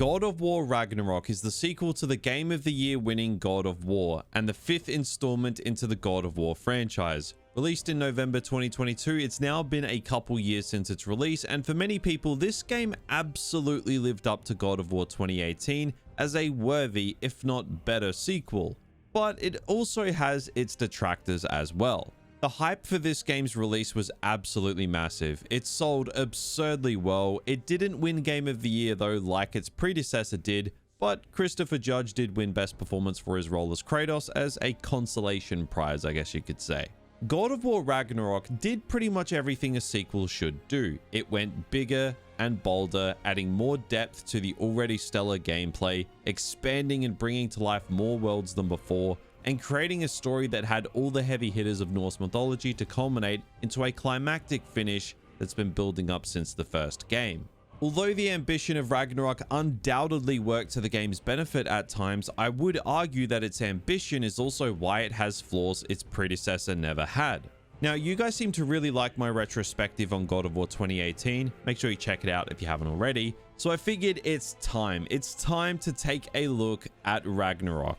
God of War Ragnarok is the sequel to the Game of the Year winning God of War, and the 5th installment into the God of War franchise. Released in November 2022, it's now been a couple years since its release, and for many people, this game absolutely lived up to God of War 2018 as a worthy, if not better, sequel. But it also has its detractors as well. The hype for this game's release was absolutely massive. It sold absurdly well. It didn't win Game of the Year though, like its predecessor did, but Christopher Judge did win Best Performance for his role as Kratos as a consolation prize, I guess you could say. God of War Ragnarok did pretty much everything a sequel should do. It went bigger and bolder, adding more depth to the already stellar gameplay, expanding and bringing to life more worlds than before, and creating a story that had all the heavy hitters of Norse mythology to culminate into a climactic finish that's been building up since the first game. Although the ambition of Ragnarok undoubtedly worked to the game's benefit at times, I would argue that its ambition is also why it has flaws its predecessor never had. Now, you guys seem to really like my retrospective on God of War 2018. Make sure you check it out if you haven't already. So I figured it's time. It's time to take a look at Ragnarok.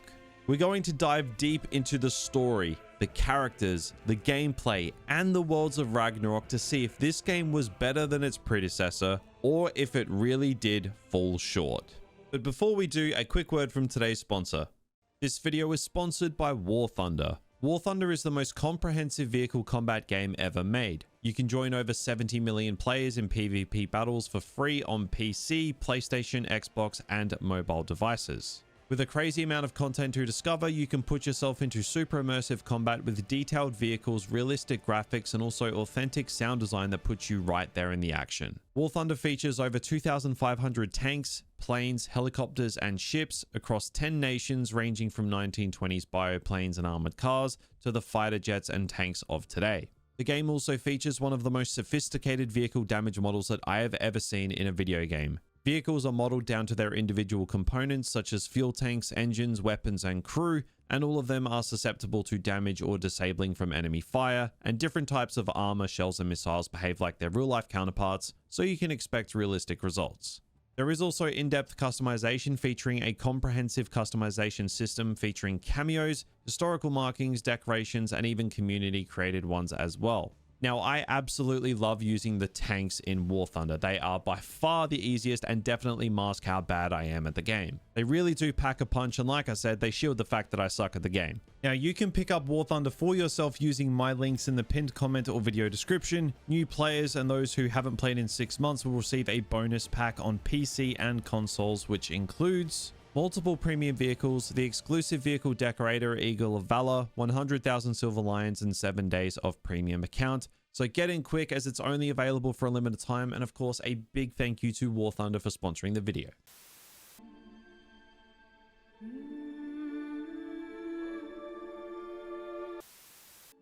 We're going to dive deep into the story, the characters, the gameplay, and the worlds of Ragnarok to see if this game was better than its predecessor or if it really did fall short. But before we do, a quick word from today's sponsor. This video is sponsored by War Thunder. War Thunder is the most comprehensive vehicle combat game ever made. You can join over 70 million players in PvP battles for free on PC, PlayStation, Xbox, and mobile devices. With a crazy amount of content to discover, you can put yourself into super immersive combat with detailed vehicles, realistic graphics, and also authentic sound design that puts you right there in the action. War Thunder features over 2,500 tanks, planes, helicopters, and ships across 10 nations, ranging from 1920s bioplanes and armored cars to the fighter jets and tanks of today. The game also features one of the most sophisticated vehicle damage models that I have ever seen in a video game. Vehicles are modeled down to their individual components such as fuel tanks, engines, weapons, and crew, and all of them are susceptible to damage or disabling from enemy fire, and different types of armor, shells, and missiles behave like their real-life counterparts, so you can expect realistic results. There is also in-depth customization featuring a comprehensive customization system featuring cameos, historical markings, decorations, and even community-created ones as well. Now, I absolutely love using the tanks in War Thunder. They are by far the easiest and definitely mask how bad I am at the game. They really do pack a punch, and like I said, they shield the fact that I suck at the game. Now, you can pick up War Thunder for yourself using my links in the pinned comment or video description. New players and those who haven't played in 6 months will receive a bonus pack on PC and consoles, which includes multiple premium vehicles, the exclusive vehicle decorator Eagle of Valor, 100,000 Silver Lions, and 7 days of premium account. So get in quick as it's only available for a limited time, and of course a big thank you to War Thunder for sponsoring the video.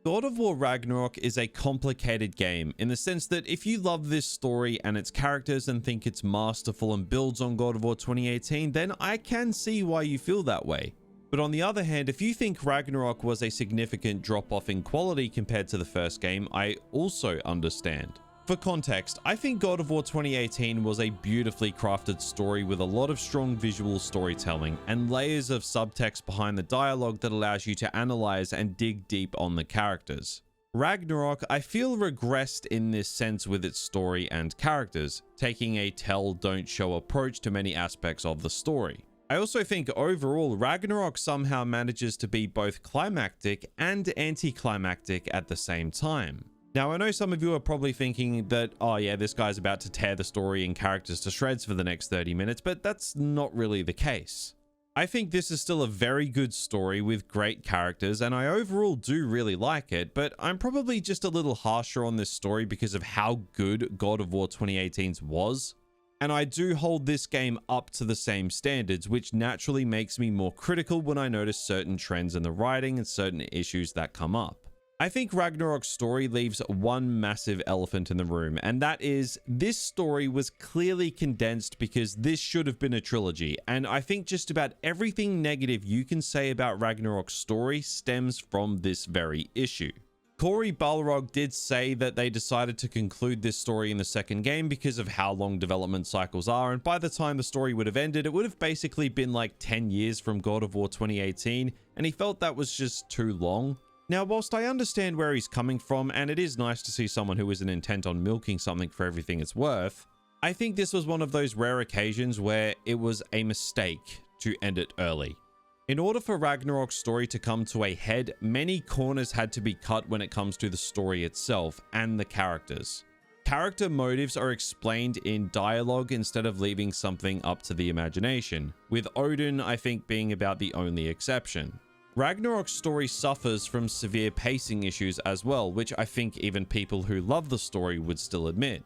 God of War Ragnarok is a complicated game in the sense that if you love this story and its characters and think it's masterful and builds on God of War 2018, then I can see why you feel that way. But on the other hand, if you think Ragnarok was a significant drop-off in quality compared to the first game, I also understand. For context, I think God of War 2018 was a beautifully crafted story with a lot of strong visual storytelling and layers of subtext behind the dialogue that allows you to analyze and dig deep on the characters. Ragnarok, I feel, regressed in this sense with its story and characters, taking a tell don't show approach to many aspects of the story. I also think overall Ragnarok somehow manages to be both climactic and anticlimactic at the same time. Now, I know some of you are probably thinking that, oh yeah, this guy's about to tear the story and characters to shreds for the next 30 minutes, but that's not really the case. I think this is still a very good story with great characters, and I overall do really like it, but I'm probably just a little harsher on this story because of how good God of War 2018's was. And I do hold this game up to the same standards, which naturally makes me more critical when I notice certain trends in the writing and certain issues that come up. I think Ragnarok's story leaves one massive elephant in the room, and that is this story was clearly condensed because this should have been a trilogy, and I think just about everything negative you can say about Ragnarok's story stems from this very issue. Corey Balrog did say that they decided to conclude this story in the second game because of how long development cycles are, and by the time the story would have ended, it would have basically been like 10 years from God of War 2018, and he felt that was just too long. Now, whilst I understand where he's coming from, and it is nice to see someone who isn't intent on milking something for everything it's worth, I think this was one of those rare occasions where it was a mistake to end it early. In order for Ragnarok's story to come to a head, many corners had to be cut when it comes to the story itself and the characters. Character motives are explained in dialogue instead of leaving something up to the imagination, with Odin, I think, being about the only exception. Ragnarok's story suffers from severe pacing issues as well, which I think even people who love the story would still admit.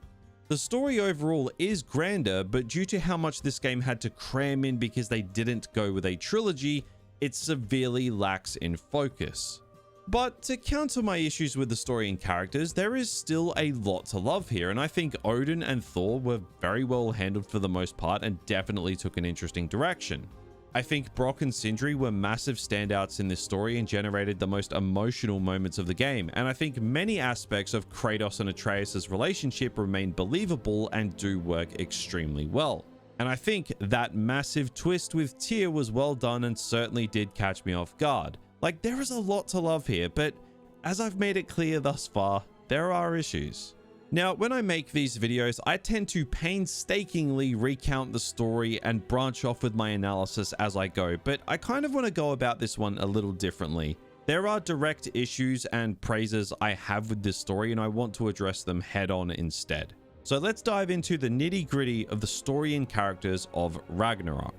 The story overall is grander, but due to how much this game had to cram in because they didn't go with a trilogy, it severely lacks in focus. But to counter my issues with the story and characters, there is still a lot to love here, and I think Odin and Thor were very well handled for the most part and definitely took an interesting direction. I think Brock and Sindri were massive standouts in this story and generated the most emotional moments of the game, and I think many aspects of Kratos and Atreus' relationship remain believable and do work extremely well. And I think that massive twist with Tyr was well done and certainly did catch me off guard. Like, there is a lot to love here, but as I've made it clear thus far, there are issues. Now, when I make these videos, I tend to painstakingly recount the story and branch off with my analysis as I go, but I kind of want to go about this one a little differently. There are direct issues and praises I have with this story, and I want to address them head on instead. So let's dive into the nitty-gritty of the story and characters of Ragnarok.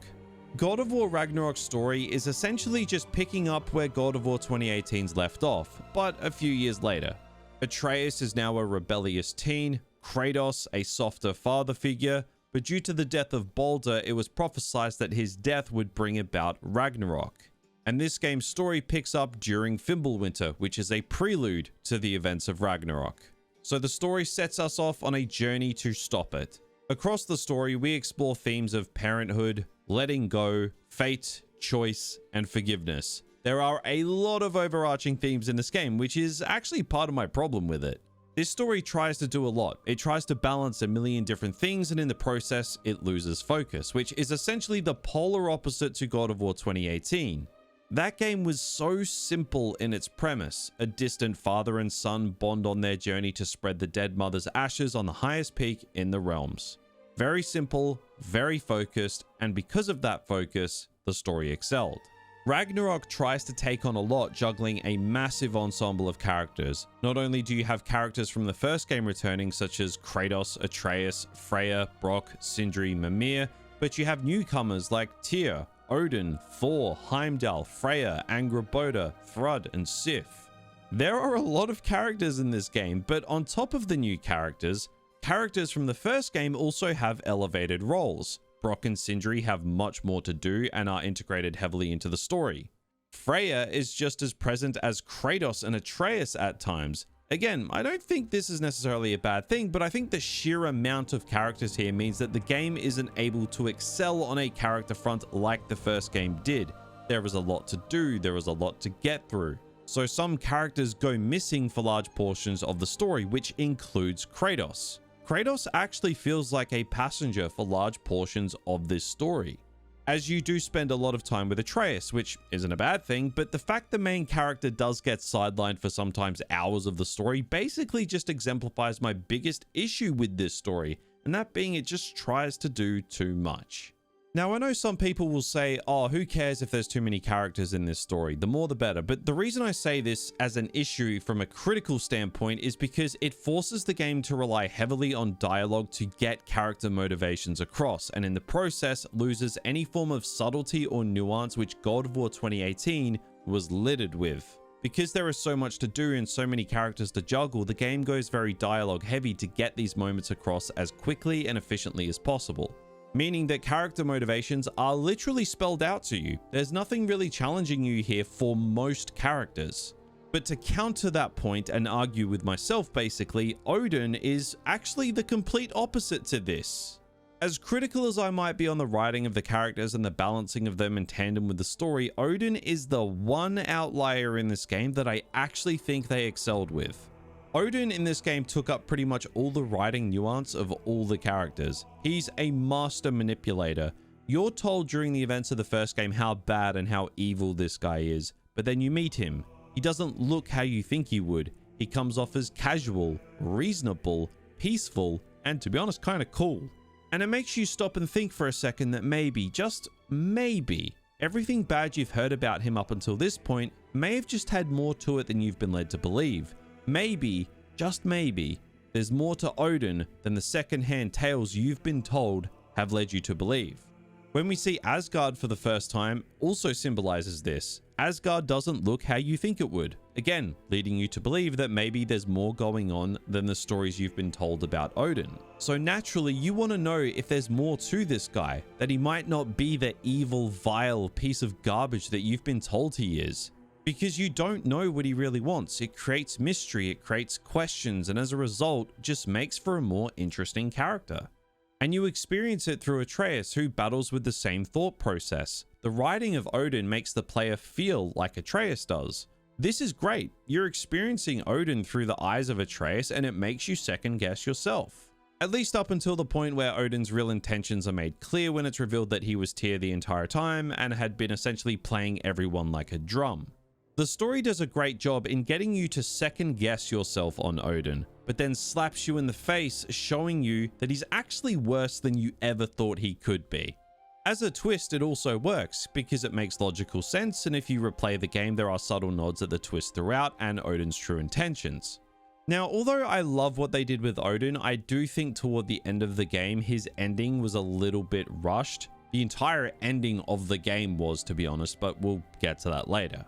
God of War Ragnarok's story is essentially just picking up where God of War 2018's left off, but a few years later. Atreus is now a rebellious teen, Kratos a softer father figure, but due to the death of Baldur, it was prophesied that his death would bring about Ragnarok. And this game's story picks up during Fimbulwinter, which is a prelude to the events of Ragnarok. So the story sets us off on a journey to stop it. Across the story, we explore themes of parenthood, letting go, fate, choice, and forgiveness. There are a lot of overarching themes in this game, which is actually part of my problem with it. This story tries to do a lot. It tries to balance a million different things, and in the process, it loses focus, which is essentially the polar opposite to God of War 2018. That game was so simple in its premise. A distant father and son bond on their journey to spread the dead mother's ashes on the highest peak in the realms. Very simple, very focused, and because of that focus, the story excelled. Ragnarok tries to take on a lot, juggling a massive ensemble of characters. Not only do you have characters from the first game returning, such as Kratos, Atreus, Freya, Brock, Sindri, Mimir, but you have newcomers like Tyr, Odin, Thor, Heimdall, Freya, Angrboda, Thrud, and Sif. There are a lot of characters in this game, but on top of the new characters, characters from the first game also have elevated roles. Brock and Sindri have much more to do and are integrated heavily into the story. Freya is just as present as Kratos and Atreus at times. Again, I don't think this is necessarily a bad thing, but I think the sheer amount of characters here means that the game isn't able to excel on a character front like the first game did. There is a lot to do, there is a lot to get through. So some characters go missing for large portions of the story, which includes Kratos. Kratos actually feels like a passenger for large portions of this story, as you do spend a lot of time with Atreus, which isn't a bad thing, but the fact the main character does get sidelined for sometimes hours of the story basically just exemplifies my biggest issue with this story, and that being it just tries to do too much. Now, I know some people will say, oh, who cares if there's too many characters in this story? The more the better. But the reason I say this as an issue from a critical standpoint is because it forces the game to rely heavily on dialogue to get character motivations across, and in the process loses any form of subtlety or nuance which God of War 2018 was littered with. Because there is so much to do and so many characters to juggle, the game goes very dialogue heavy to get these moments across as quickly and efficiently as possible. Meaning that character motivations are literally spelled out to you. There's nothing really challenging you here for most characters. But to counter that point and argue with myself basically, Odin is actually the complete opposite to this. As critical as I might be on the writing of the characters and the balancing of them in tandem with the story, Odin is the one outlier in this game that I actually think they excelled with. Odin in this game took up pretty much all the writing nuance of all the characters. He's a master manipulator. You're told during the events of the first game how bad and how evil this guy is, but then you meet him. He doesn't look how you think he would. He comes off as casual, reasonable, peaceful, and to be honest, kind of cool. And it makes you stop and think for a second that maybe, just maybe, everything bad you've heard about him up until this point may have just had more to it than you've been led to believe. Maybe, just maybe, there's more to Odin than the second-hand tales you've been told have led you to believe. When we see Asgard for the first time, also symbolizes this. Asgard doesn't look how you think it would. Again, leading you to believe that maybe there's more going on than the stories you've been told about Odin. So naturally, you want to know if there's more to this guy, that he might not be the evil, vile piece of garbage that you've been told he is. Because you don't know what he really wants. It creates mystery, it creates questions, and as a result, just makes for a more interesting character. And you experience it through Atreus, who battles with the same thought process. The writing of Odin makes the player feel like Atreus does. This is great. You're experiencing Odin through the eyes of Atreus, and it makes you second guess yourself. At least up until the point where Odin's real intentions are made clear when it's revealed that he was Tyr the entire time and had been essentially playing everyone like a drum. The story does a great job in getting you to second guess yourself on Odin, but then slaps you in the face, showing you that he's actually worse than you ever thought he could be. As a twist, it also works because it makes logical sense, and if you replay the game, there are subtle nods at the twist throughout and Odin's true intentions. Now, although I love what they did with Odin, I do think toward the end of the game, his ending was a little bit rushed. The entire ending of the game was, to be honest, but we'll get to that later.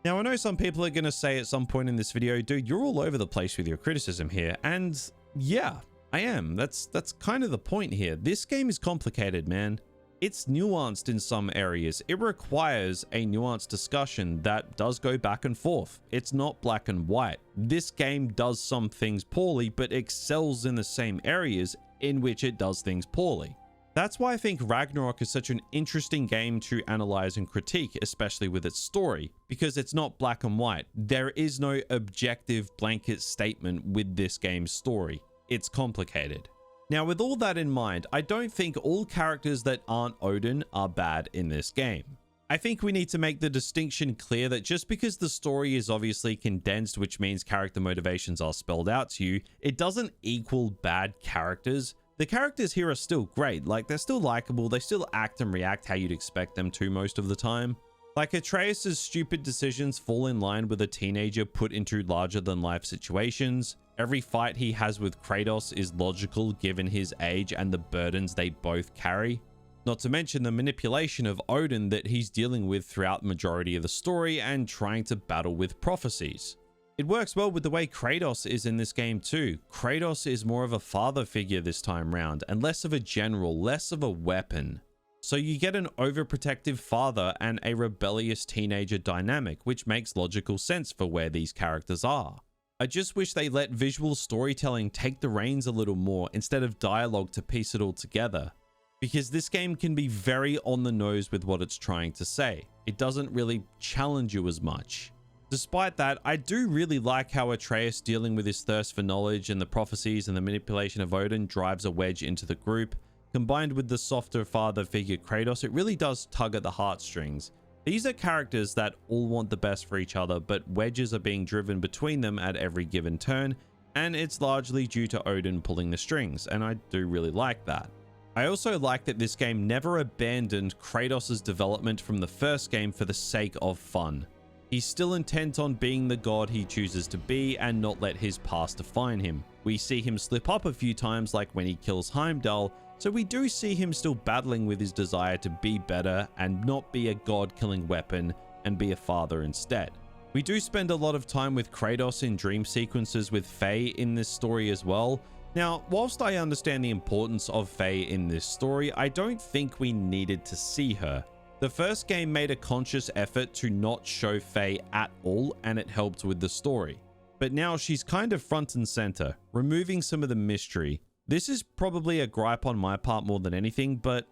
Now, I know some people are going to say at some point in this video, dude, you're all over the place with your criticism here. And yeah, I am. That's kind of the point here. This game is complicated, man. It's nuanced in some areas. It requires a nuanced discussion that does go back and forth. It's not black and white. This game does some things poorly, but excels in the same areas in which it does things poorly. That's why I think Ragnarok is such an interesting game to analyze and critique, especially with its story, because it's not black and white. There is no objective blanket statement with this game's story. It's complicated. Now, with all that in mind, I don't think all characters that aren't Odin are bad in this game. I think we need to make the distinction clear that just because the story is obviously condensed, which means character motivations are spelled out to you, it doesn't equal bad characters. The characters here are still great, like they're still likable, they still act and react how you'd expect them to most of the time. Like Atreus' stupid decisions fall in line with a teenager put into larger than life situations. Every fight he has with Kratos is logical given his age and the burdens they both carry. Not to mention the manipulation of Odin that he's dealing with throughout the majority of the story and trying to battle with prophecies. It works well with the way Kratos is in this game too. Kratos is more of a father figure this time round and less of a general, less of a weapon. So you get an overprotective father and a rebellious teenager dynamic, which makes logical sense for where these characters are. I just wish they let visual storytelling take the reins a little more instead of dialogue to piece it all together. Because this game can be very on the nose with what it's trying to say. It doesn't really challenge you as much. Despite that, I do really like how Atreus dealing with his thirst for knowledge and the prophecies and the manipulation of Odin drives a wedge into the group. Combined with the softer father figure Kratos, it really does tug at the heartstrings. These are characters that all want the best for each other, but wedges are being driven between them at every given turn, and it's largely due to Odin pulling the strings, and I do really like that. I also like that this game never abandoned Kratos' development from the first game for the sake of fun. He's still intent on being the god he chooses to be and not let his past define him. We see him slip up a few times, like when he kills Heimdall, so we do see him still battling with his desire to be better and not be a god-killing weapon and be a father instead. We do spend a lot of time with Kratos in dream sequences with Faye in this story as well. Now, whilst I understand the importance of Faye in this story, I don't think we needed to see her. The first game made a conscious effort to not show Faye at all, and it helped with the story. But now she's kind of front and center, removing some of the mystery. This is probably a gripe on my part more than anything, but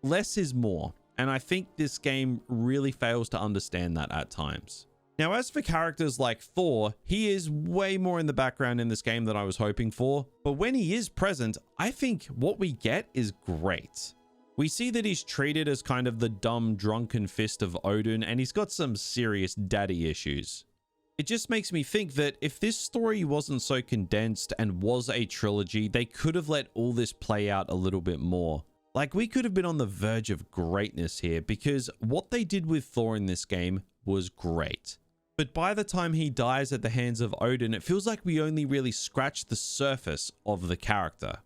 less is more. And I think this game really fails to understand that at times. Now, as for characters like Thor, he is way more in the background in this game than I was hoping for. But when he is present, I think what we get is great. We see that he's treated as kind of the dumb, drunken fist of Odin, and he's got some serious daddy issues. It just makes me think that if this story wasn't so condensed and was a trilogy, they could have let all this play out a little bit more. Like, we could have been on the verge of greatness here, because what they did with Thor in this game was great. But by the time he dies at the hands of Odin, it feels like we only really scratched the surface of the character.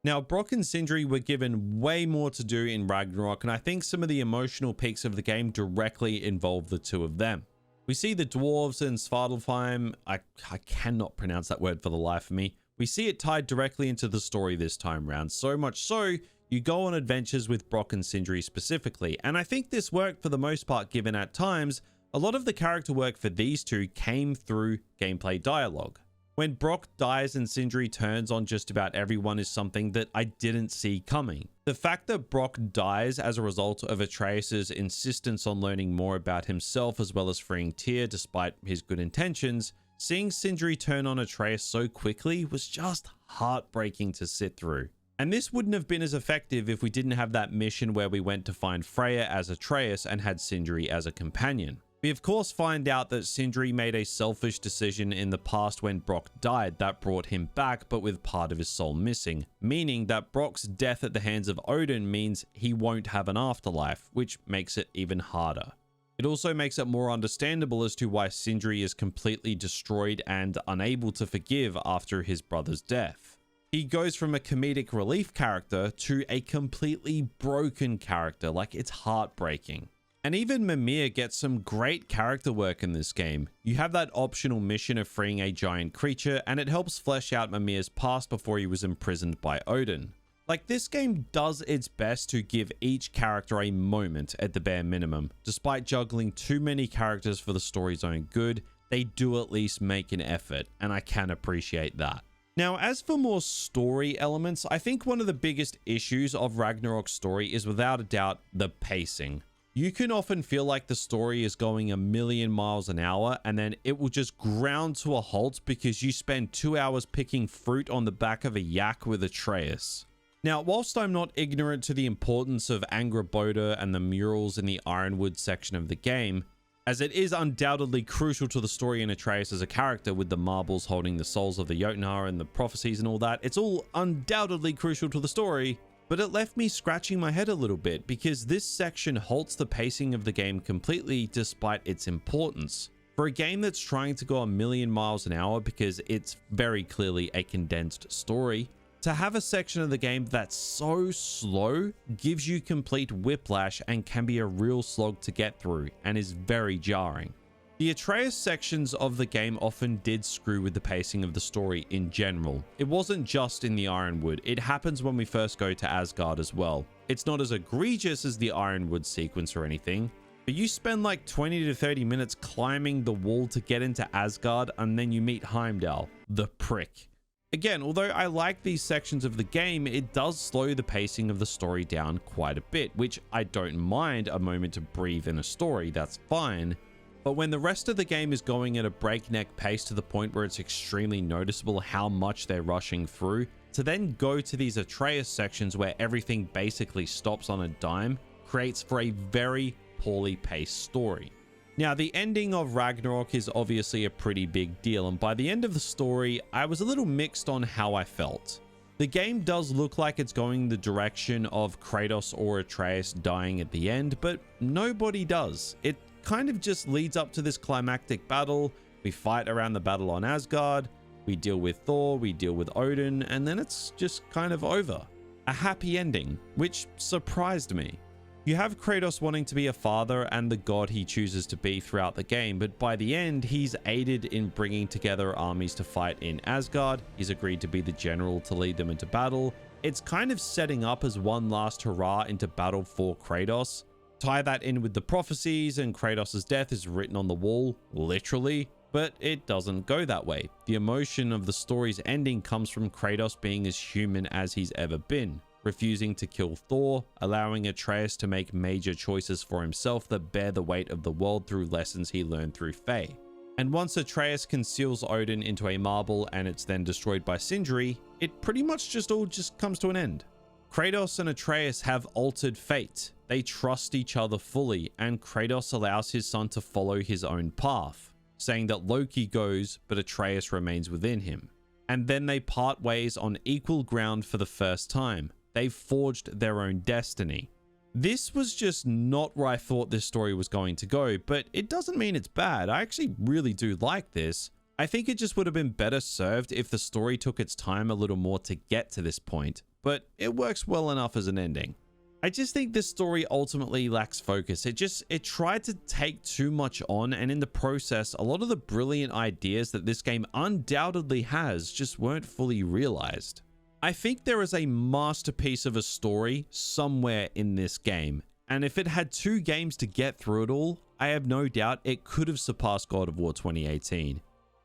Now, Brock and Sindri were given way more to do in Ragnarok, and I think some of the emotional peaks of the game directly involve the two of them. We see the dwarves and Svartalfheim. I cannot pronounce that word for the life of me. We see it tied directly into the story this time round, so much so you go on adventures with Brock and Sindri specifically, and I think this worked for the most part, given at times a lot of the character work for these two came through gameplay dialogue. When Brock dies and Sindri turns on just about everyone is something that I didn't see coming. The fact that Brock dies as a result of Atreus' insistence on learning more about himself as well as freeing Tyr despite his good intentions, seeing Sindri turn on Atreus so quickly was just heartbreaking to sit through. And this wouldn't have been as effective if we didn't have that mission where we went to find Freya as Atreus and had Sindri as a companion. We of course find out that Sindri made a selfish decision in the past when Brock died that brought him back, but with part of his soul missing, meaning that Brock's death at the hands of Odin means he won't have an afterlife, which makes it even harder. It also makes it more understandable as to why Sindri is completely destroyed and unable to forgive after his brother's death. He goes from a comedic relief character to a completely broken character, like it's heartbreaking. And even Mimir gets some great character work in this game. You have that optional mission of freeing a giant creature, and it helps flesh out Mimir's past before he was imprisoned by Odin. Like, this game does its best to give each character a moment at the bare minimum. Despite juggling too many characters for the story's own good, they do at least make an effort, and I can appreciate that. Now, as for more story elements, I think one of the biggest issues of Ragnarok's story is without a doubt the pacing. You can often feel like the story is going a million miles an hour and then it will just ground to a halt because you spend 2 hours picking fruit on the back of a yak with Atreus. Now, whilst I'm not ignorant to the importance of Angrboda and the murals in the Ironwood section of the game, as it is undoubtedly crucial to the story and Atreus as a character with the marbles holding the souls of the Jotnar and the prophecies and all that, it's all undoubtedly crucial to the story. But it left me scratching my head a little bit because this section halts the pacing of the game completely despite its importance. For a game that's trying to go a million miles an hour because it's very clearly a condensed story, to have a section of the game that's so slow gives you complete whiplash and can be a real slog to get through and is very jarring. The Atreus sections of the game often did screw with the pacing of the story in general. It wasn't just in the Ironwood, it happens when we first go to Asgard as well. It's not as egregious as the Ironwood sequence or anything, but you spend like 20 to 30 minutes climbing the wall to get into Asgard and then you meet Heimdall, the prick. Again, although I like these sections of the game, it does slow the pacing of the story down quite a bit, which I don't mind a moment to breathe in a story, that's fine. But when the rest of the game is going at a breakneck pace to the point where it's extremely noticeable how much they're rushing through, to then go to these Atreus sections where everything basically stops on a dime creates for a very poorly paced story. Now, the ending of Ragnarok is obviously a pretty big deal, and by the end of the story, I was a little mixed on how I felt. The game does look like it's going the direction of Kratos or Atreus dying at the end, but nobody does. It kind of just leads up to this climactic battle. We fight around the battle on Asgard, we deal with Thor, we deal with Odin, and then it's just kind of over. A happy ending, which surprised me. You have Kratos wanting to be a father and the god he chooses to be throughout the game, but by the end, he's aided in bringing together armies to fight in Asgard. He's agreed to be the general to lead them into battle. It's kind of setting up as one last hurrah into battle for Kratos. Tie that in with the prophecies and Kratos' death is written on the wall, literally. But it doesn't go that way. The emotion of the story's ending comes from Kratos being as human as he's ever been, refusing to kill Thor, allowing Atreus to make major choices for himself that bear the weight of the world through lessons he learned through Faye. And once Atreus conceals Odin into a marble and it's then destroyed by Sindri, it pretty much all comes to an end. Kratos and Atreus have altered fate. They trust each other fully, and Kratos allows his son to follow his own path, saying that Loki goes, but Atreus remains within him. And then they part ways on equal ground for the first time. They've forged their own destiny. This was just not where I thought this story was going to go, but it doesn't mean it's bad. I actually really do like this. I think it just would have been better served if the story took its time a little more to get to this point, but it works well enough as an ending. I just think this story ultimately lacks focus. It tried to take too much on, and in the process, a lot of the brilliant ideas that this game undoubtedly has just weren't fully realized. I think there is a masterpiece of a story somewhere in this game, and if it had 2 games to get through it all, I have no doubt it could have surpassed God of War 2018.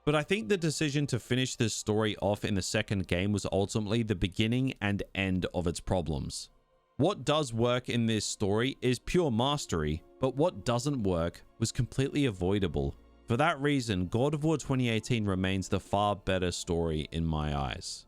But I think the decision to finish this story off in the second game was ultimately the beginning and end of its problems. What does work in this story is pure mastery, but what doesn't work was completely avoidable. For that reason, God of War 2018 remains the far better story in my eyes.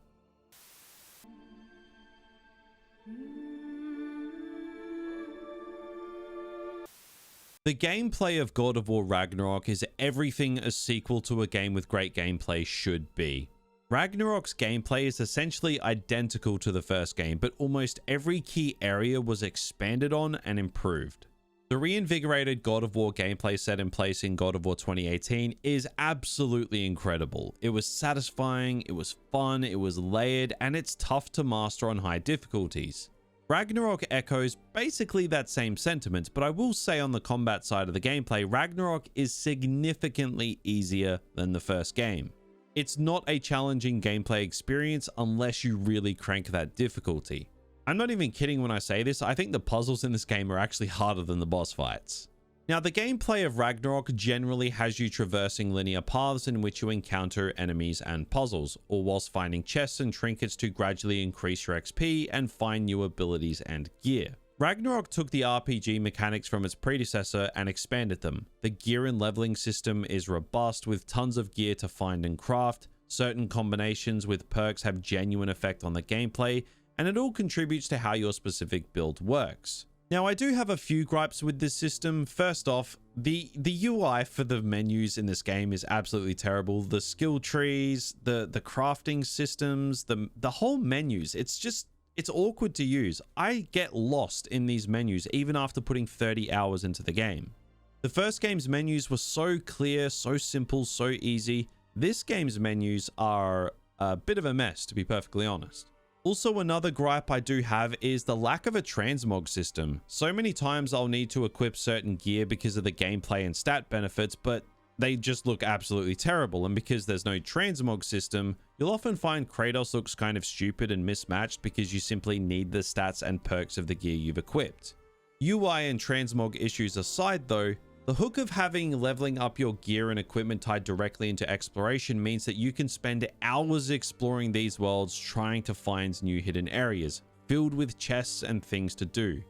The gameplay of God of War Ragnarok is everything a sequel to a game with great gameplay should be. Ragnarok's gameplay is essentially identical to the first game, but almost every key area was expanded on and improved. The reinvigorated God of War gameplay set in place in God of War 2018 is absolutely incredible. It was satisfying, it was fun, it was layered, and it's tough to master on high difficulties. Ragnarok echoes basically that same sentiment, but I will say on the combat side of the gameplay, Ragnarok is significantly easier than the first game. It's not a challenging gameplay experience unless you really crank that difficulty. I'm not even kidding when I say this. I think the puzzles in this game are actually harder than the boss fights. Now, the gameplay of Ragnarok generally has you traversing linear paths in which you encounter enemies and puzzles, all whilst finding chests and trinkets to gradually increase your XP and find new abilities and gear. Ragnarok took the RPG mechanics from its predecessor and expanded them. The gear and leveling system is robust with tons of gear to find and craft. Certain combinations with perks have genuine effect on the gameplay, and it all contributes to how your specific build works. Now, I do have a few gripes with this system. First off, the UI for the menus in this game is absolutely terrible. The skill trees, the crafting systems, the whole menus, it's awkward to use. I get lost in these menus even after putting 30 hours into the game. The first game's menus were so clear, so simple, so easy. This game's menus are a bit of a mess, to be perfectly honest. Also, another gripe I do have is the lack of a transmog system. So many times I'll need to equip certain gear because of the gameplay and stat benefits, but they just look absolutely terrible. And because there's no transmog system, you'll often find Kratos looks kind of stupid and mismatched because you simply need the stats and perks of the gear you've equipped. UI and transmog issues aside though, the hook of having leveling up your gear and equipment tied directly into exploration means that you can spend hours exploring these worlds trying to find new hidden areas, filled with chests and things to do.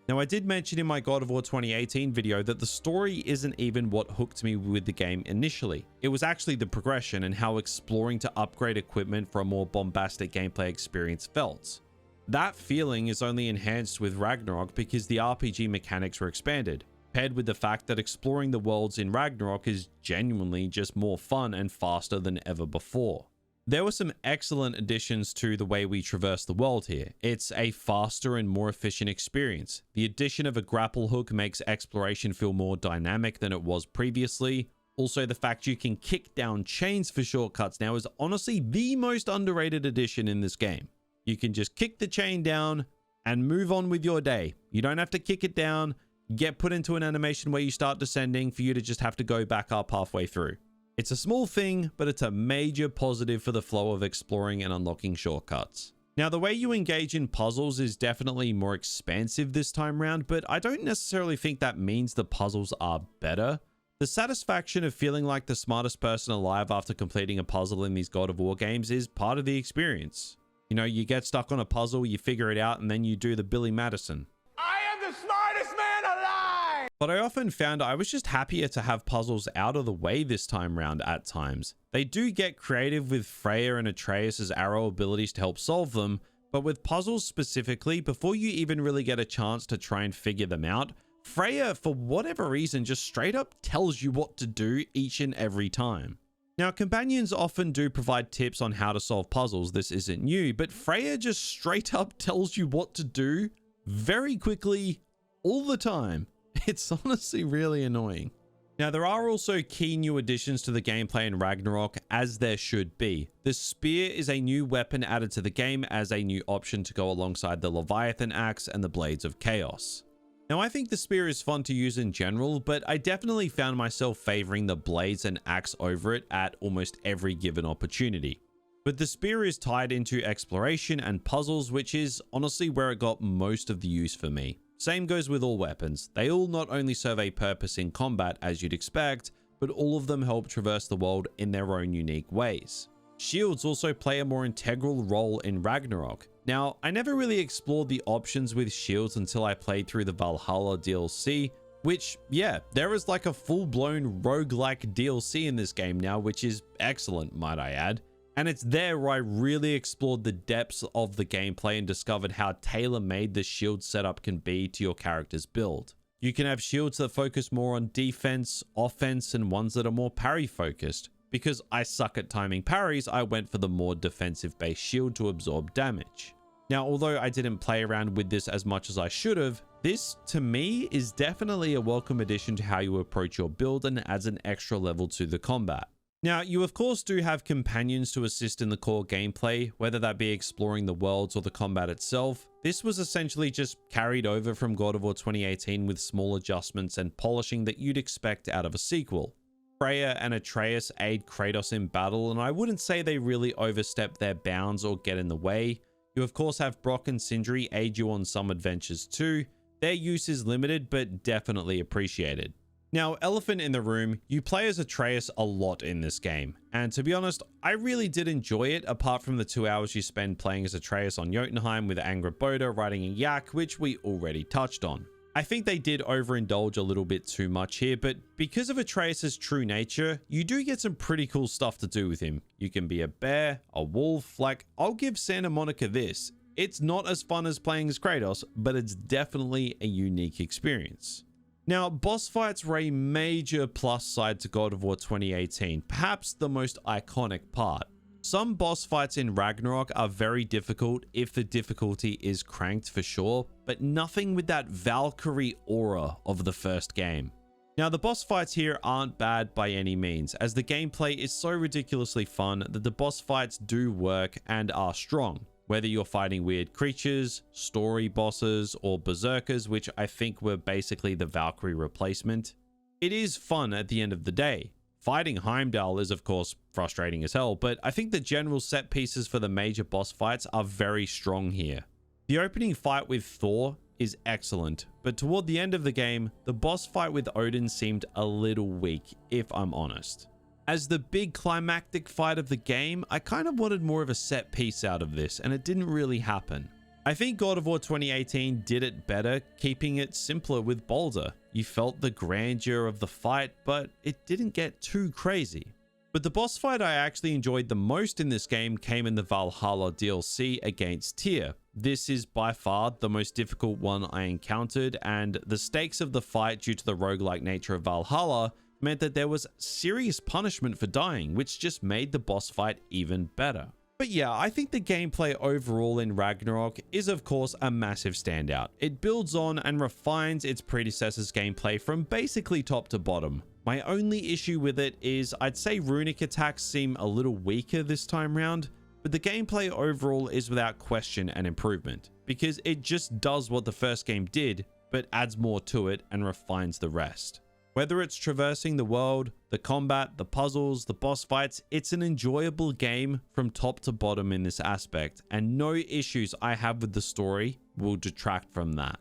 Now, I did mention in my God of War 2018 video that the story isn't even what hooked me with the game initially. It was actually the progression and how exploring to upgrade equipment for a more bombastic gameplay experience felt. That feeling is only enhanced with Ragnarok because the RPG mechanics were expanded, paired with the fact that exploring the worlds in Ragnarok is genuinely just more fun and faster than ever before. There were some excellent additions to the way we traverse the world here. It's a faster and more efficient experience. The addition of a grapple hook makes exploration feel more dynamic than it was previously. Also, the fact you can kick down chains for shortcuts now is honestly the most underrated addition in this game. You can just kick the chain down and move on with your day. You don't have to kick it down, get put into an animation where you start descending for you to just have to go back up halfway through. It's a small thing, but it's a major positive for the flow of exploring and unlocking shortcuts. Now, the way you engage in puzzles is definitely more expansive this time around, but I don't necessarily think that means the puzzles are better. The satisfaction of feeling like the smartest person alive after completing a puzzle in these God of War games is part of the experience. You know, you get stuck on a puzzle, you figure it out, and then you do the Billy Madison. I am the smartest man alive! But I often found I was just happier to have puzzles out of the way this time round at times. They do get creative with Freya and Atreus' arrow abilities to help solve them, but with puzzles specifically, before you even really get a chance to try and figure them out, Freya, for whatever reason, just straight up tells you what to do each and every time. Now, companions often do provide tips on how to solve puzzles, this isn't new, but Freya just straight up tells you what to do very quickly all the time. It's honestly really annoying. Now, there are also key new additions to the gameplay in Ragnarok, as there should be. The spear is a new weapon added to the game as a new option to go alongside the Leviathan axe and the Blades of Chaos. Now, I think the spear is fun to use in general, but I definitely found myself favoring the blades and axe over it at almost every given opportunity. But the spear is tied into exploration and puzzles, which is honestly where it got most of the use for me. Same goes with all weapons. They all not only serve a purpose in combat as you'd expect, but all of them help traverse the world in their own unique ways. Shields also play a more integral role in Ragnarok. Now, I never really explored the options with shields until I played through the Valhalla DLC, which, yeah, there is like a full-blown roguelike DLC in this game now, which is excellent, might I add. And it's there where I really explored the depths of the gameplay and discovered how tailor-made the shield setup can be to your character's build. You can have shields that focus more on defense, offense, and ones that are more parry-focused. Because I suck at timing parries, I went for the more defensive-based shield to absorb damage. Now, although I didn't play around with this as much as I should have, this, to me, is definitely a welcome addition to how you approach your build and adds an extra level to the combat. Now, you of course do have companions to assist in the core gameplay, whether that be exploring the worlds or the combat itself. This was essentially just carried over from God of War 2018 with small adjustments and polishing that you'd expect out of a sequel. Freya and Atreus aid Kratos in battle, and I wouldn't say they really overstep their bounds or get in the way. You of course have Brock and Sindri aid you on some adventures too. Their use is limited, but definitely appreciated. Now, elephant in the room, you play as Atreus a lot in this game, and to be honest, I really did enjoy it apart from the 2 hours you spend playing as Atreus on Jotunheim with Angrboda riding a yak, which we already touched on. I think they did overindulge a little bit too much here, but because of Atreus' true nature, you do get some pretty cool stuff to do with him. You can be a bear, a wolf, like, I'll give Santa Monica this. It's not as fun as playing as Kratos, but it's definitely a unique experience. Now, boss fights were a major plus side to God of War 2018, perhaps the most iconic part. Some boss fights in Ragnarok are very difficult if the difficulty is cranked for sure, but nothing with that Valkyrie aura of the first game. Now, the boss fights here aren't bad by any means, as the gameplay is so ridiculously fun that the boss fights do work and are strong. Whether you're fighting weird creatures, story bosses, or berserkers, which I think were basically the Valkyrie replacement, it is fun at the end of the day. Fighting Heimdall is of course frustrating as hell, but I think the general set pieces for the major boss fights are very strong here. The opening fight with Thor is excellent, but toward the end of the game, the boss fight with Odin seemed a little weak, if I'm honest. As the big climactic fight of the game, I kind of wanted more of a set piece out of this, and it didn't really happen. I think God of War 2018 did it better, keeping it simpler with Baldur. You felt the grandeur of the fight, but it didn't get too crazy. But the boss fight I actually enjoyed the most in this game came in the Valhalla DLC against Tyr. This is by far the most difficult one I encountered, and the stakes of the fight due to the roguelike nature of Valhalla meant that there was serious punishment for dying, which just made the boss fight even better. But yeah, I think the gameplay overall in Ragnarok is of course a massive standout. It builds on and refines its predecessor's gameplay from basically top to bottom. My only issue with it is I'd say runic attacks seem a little weaker this time round, but the gameplay overall is without question an improvement, because it just does what the first game did, but adds more to it and refines the rest. Whether it's traversing the world, the combat, the puzzles, the boss fights, it's an enjoyable game from top to bottom in this aspect, and no issues I have with the story will detract from that.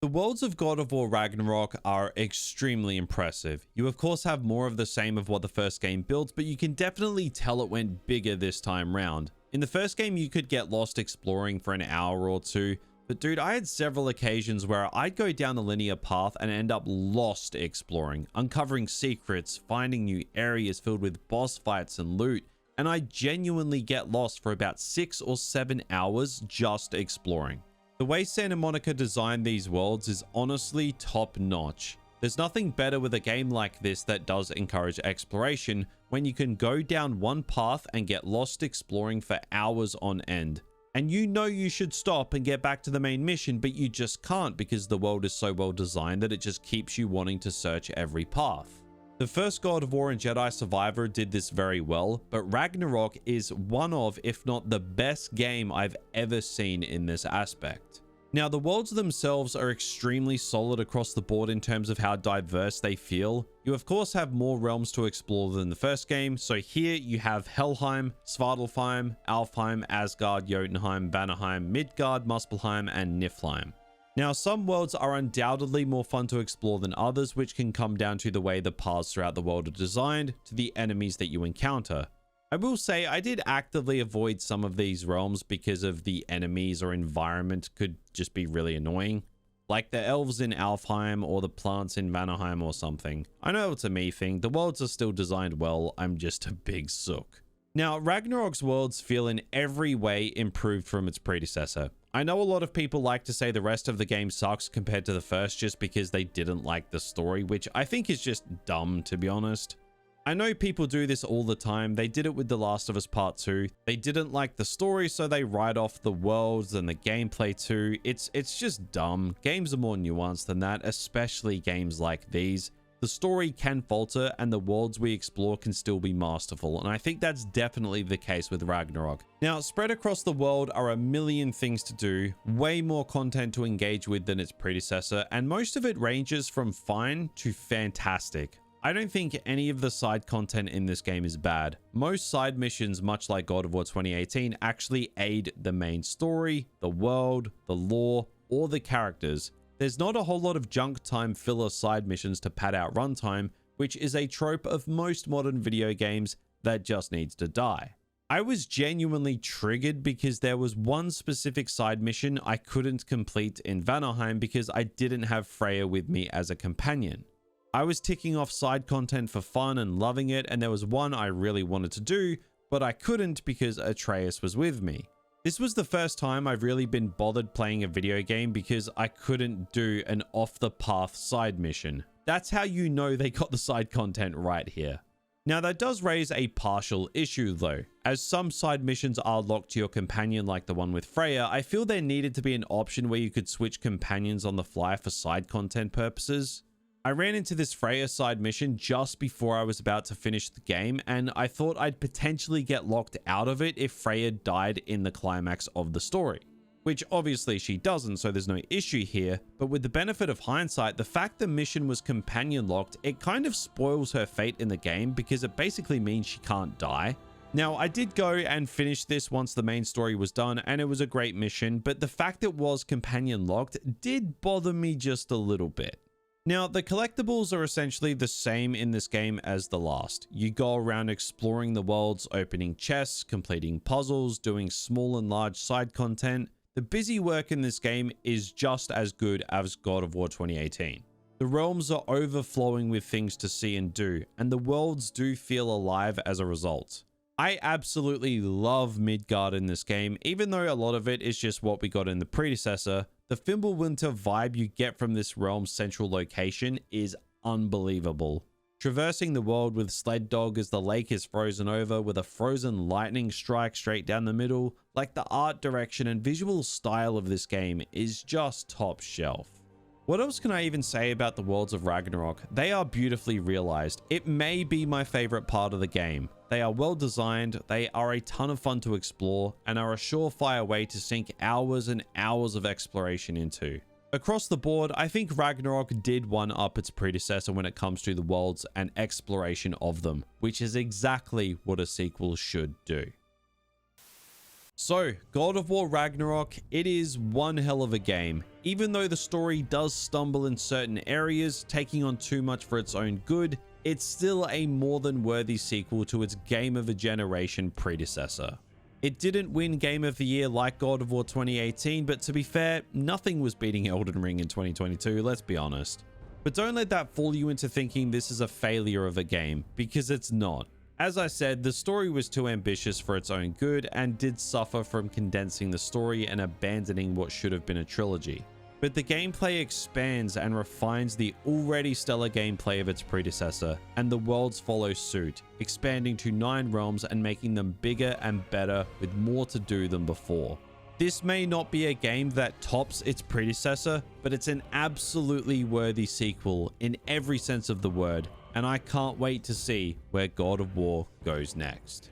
The worlds of God of War Ragnarok are extremely impressive. You of course have more of the same of what the first game built, but you can definitely tell it went bigger this time round. In the first game, you could get lost exploring for an hour or two, but dude, I had several occasions where I'd go down a linear path and end up lost exploring, uncovering secrets, finding new areas filled with boss fights and loot, and I genuinely get lost for about 6 or 7 hours just exploring. The way Santa Monica designed these worlds is honestly top notch. There's nothing better with a game like this that does encourage exploration when you can go down one path and get lost exploring for hours on end. And you know you should stop and get back to the main mission, but you just can't because the world is so well designed that it just keeps you wanting to search every path. The first God of War and Jedi Survivor did this very well, but Ragnarok is one of, if not the best game I've ever seen in this aspect. Now, the worlds themselves are extremely solid across the board in terms of how diverse they feel. You of course have more realms to explore than the first game, so here you have Helheim, Svartalfheim, Alfheim, Asgard, Jotunheim, Vanaheim, Midgard, Muspelheim, and Niflheim. Now, some worlds are undoubtedly more fun to explore than others, which can come down to the way the paths throughout the world are designed, to the enemies that you encounter. I will say I did actively avoid some of these realms because of the enemies or environment could just be really annoying. Like the elves in Alfheim or the plants in Vanaheim or something. I know it's a me thing, the worlds are still designed well, I'm just a big sook. Now, Ragnarok's worlds feel in every way improved from its predecessor. I know a lot of people like to say the rest of the game sucks compared to the first just because they didn't like the story, which I think is just dumb, to be honest. I know people do this all the time. They did it with The Last of Us Part 2. They didn't like the story, so they write off the worlds and the gameplay too. It's just dumb. Games are more nuanced than that, especially games like these. The story can falter and the worlds we explore can still be masterful, and I think that's definitely the case with Ragnarok. Now, spread across the world are a million things to do, way more content to engage with than its predecessor, and most of it ranges from fine to fantastic. I don't think any of the side content in this game is bad. Most side missions, much like God of War 2018, actually aid the main story, the world, the lore, or the characters. There's not a whole lot of junk time filler side missions to pad out runtime, which is a trope of most modern video games that just needs to die. I was genuinely triggered because there was one specific side mission I couldn't complete in Vanaheim because I didn't have Freya with me as a companion. I was ticking off side content for fun and loving it, and there was one I really wanted to do, but I couldn't because Atreus was with me. This was the first time I've really been bothered playing a video game because I couldn't do an off-the-path side mission. That's how you know they got the side content right here. Now, that does raise a partial issue though. As some side missions are locked to your companion like the one with Freya, I feel there needed to be an option where you could switch companions on the fly for side content purposes. I ran into this Freya side mission just before I was about to finish the game, and I thought I'd potentially get locked out of it if Freya died in the climax of the story. Which obviously she doesn't, so there's no issue here, but with the benefit of hindsight, the fact the mission was companion locked, it kind of spoils her fate in the game because it basically means she can't die. Now, I did go and finish this once the main story was done, and it was a great mission, but the fact it was companion locked did bother me just a little bit. Now, the collectibles are essentially the same in this game as the last. You go around exploring the worlds, opening chests, completing puzzles, doing small and large side content. The busy work in this game is just as good as God of War 2018. The realms are overflowing with things to see and do, and the worlds do feel alive as a result. I absolutely love Midgard in this game, even though a lot of it is just what we got in the predecessor. The Fimbulwinter vibe you get from this realm's central location is unbelievable. Traversing the world with Sled Dog as the lake is frozen over with a frozen lightning strike straight down the middle, like the art direction and visual style of this game is just top shelf. What else can I even say about the worlds of Ragnarok? They are beautifully realized. It may be my favorite part of the game. They are well designed, they are a ton of fun to explore, and are a surefire way to sink hours and hours of exploration into. Across the board, I think Ragnarok did one up its predecessor when it comes to the worlds and exploration of them, which is exactly what a sequel should do. So, God of War Ragnarok, it is one hell of a game. Even though the story does stumble in certain areas, taking on too much for its own good, it's still a more than worthy sequel to its Game of a Generation predecessor. It didn't win Game of the Year like God of War 2018, but to be fair, nothing was beating Elden Ring in 2022, let's be honest. But don't let that fool you into thinking this is a failure of a game, because it's not. As I said, the story was too ambitious for its own good and did suffer from condensing the story and abandoning what should have been a trilogy. But the gameplay expands and refines the already stellar gameplay of its predecessor, and the worlds follow suit, expanding to 9 realms and making them bigger and better with more to do than before. This may not be a game that tops its predecessor, but it's an absolutely worthy sequel in every sense of the word, and I can't wait to see where God of War goes next.